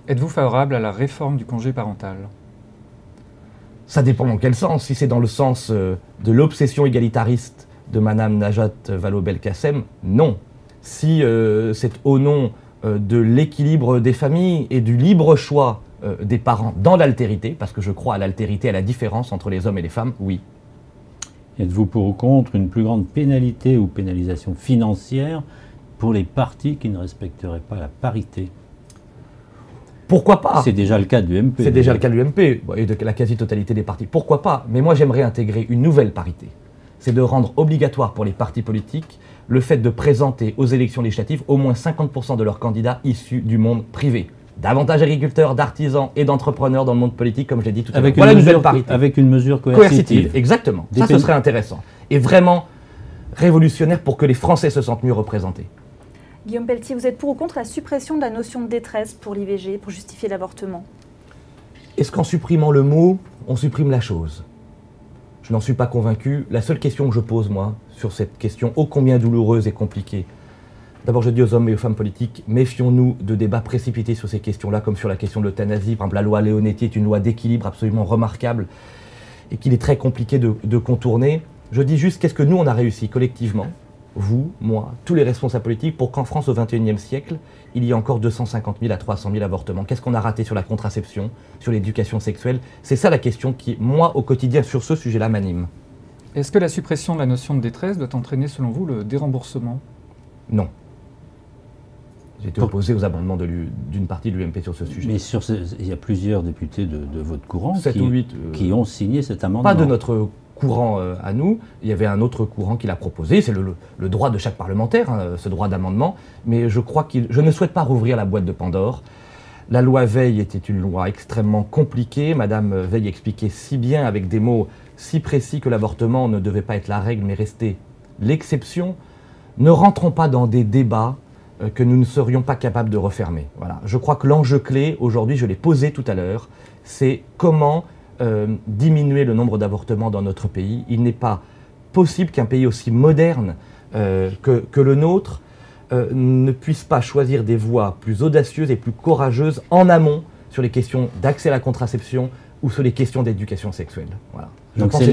Êtes-vous favorable à la réforme du congé parental? Ça dépend dans quel sens. Si c'est dans le sens de l'obsession égalitariste de Madame Najat Vallaud-Belkacem, non. Si c'est au nom de l'équilibre des familles et du libre choix des parents dans l'altérité, parce que je crois à l'altérité, à la différence entre les hommes et les femmes, oui. Êtes-vous pour ou contre une plus grande pénalité ou pénalisation financière pour les partis qui ne respecteraient pas la parité? Pourquoi pas? C'est déjà le cas de l'UMP. C'est déjà le cas de l'UMP et de la quasi-totalité des partis. Pourquoi pas? Mais moi, j'aimerais intégrer une nouvelle parité. C'est de rendre obligatoire pour les partis politiques le fait de présenter aux élections législatives au moins 50% de leurs candidats issus du monde privé. Davantage d'agriculteurs, d'artisans et d'entrepreneurs dans le monde politique, comme je l'ai dit tout à l'heure. Voilà une nouvelle parité. Avec une mesure coercitive. Exactement. Ça, ce serait intéressant. Et vraiment révolutionnaire pour que les Français se sentent mieux représentés. Guillaume Pelletier, vous êtes pour ou contre la suppression de la notion de détresse pour l'IVG, pour justifier l'avortement? Est-ce qu'en supprimant le mot, on supprime la chose? Je n'en suis pas convaincu. La seule question que je pose, moi, sur cette question ô combien douloureuse et compliquée, d'abord je dis aux hommes et aux femmes politiques, méfions-nous de débats précipités sur ces questions-là, comme sur la question de l'euthanasie. Par exemple, la loi Leonetti est une loi d'équilibre absolument remarquable et qu'il est très compliqué de contourner. Je dis juste qu'est-ce que nous, on a réussi collectivement, vous, moi, tous les responsables politiques, pour qu'en France, au XXIe siècle, il y ait encore 250 000 à 300 000 avortements. Qu'est-ce qu'on a raté sur la contraception, sur l'éducation sexuelle? C'est ça la question qui, moi, au quotidien, sur ce sujet-là, m'anime. Est-ce que la suppression de la notion de détresse doit entraîner, selon vous, le déremboursement? Non. J'ai été opposé aux amendements d'une partie de l'UMP sur ce sujet. Mais il y a plusieurs députés de votre courant 7 ou 8, qui ont signé cet amendement. Pas de notre courant à nous, il y avait un autre courant qui l'a proposé, c'est le droit de chaque parlementaire, hein, ce droit d'amendement, mais je crois je ne souhaite pas rouvrir la boîte de Pandore. La loi Veil était une loi extrêmement compliquée, Madame Veil expliquait si bien avec des mots si précis que l'avortement ne devait pas être la règle mais rester l'exception. Ne rentrons pas dans des débats que nous ne serions pas capables de refermer. Voilà. Je crois que l'enjeu clé aujourd'hui, je l'ai posé tout à l'heure, c'est comment diminuer le nombre d'avortements dans notre pays. Il n'est pas possible qu'un pays aussi moderne que le nôtre ne puisse pas choisir des voies plus audacieuses et plus courageuses en amont sur les questions d'accès à la contraception ou sur les questions d'éducation sexuelle. Voilà. Donc c'est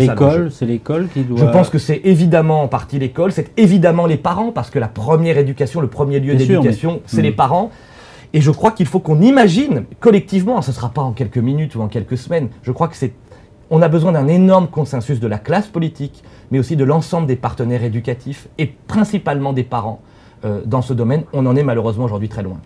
l'école qui doit... Je pense que c'est évidemment en partie l'école, c'est évidemment les parents, parce que la première éducation, le premier lieu d'éducation, c'est les parents. Et je crois qu'il faut qu'on imagine collectivement, ce ne sera pas en quelques minutes ou en quelques semaines, je crois que on a besoin d'un énorme consensus de la classe politique, mais aussi de l'ensemble des partenaires éducatifs et principalement des parents dans ce domaine. On en est malheureusement aujourd'hui très loin.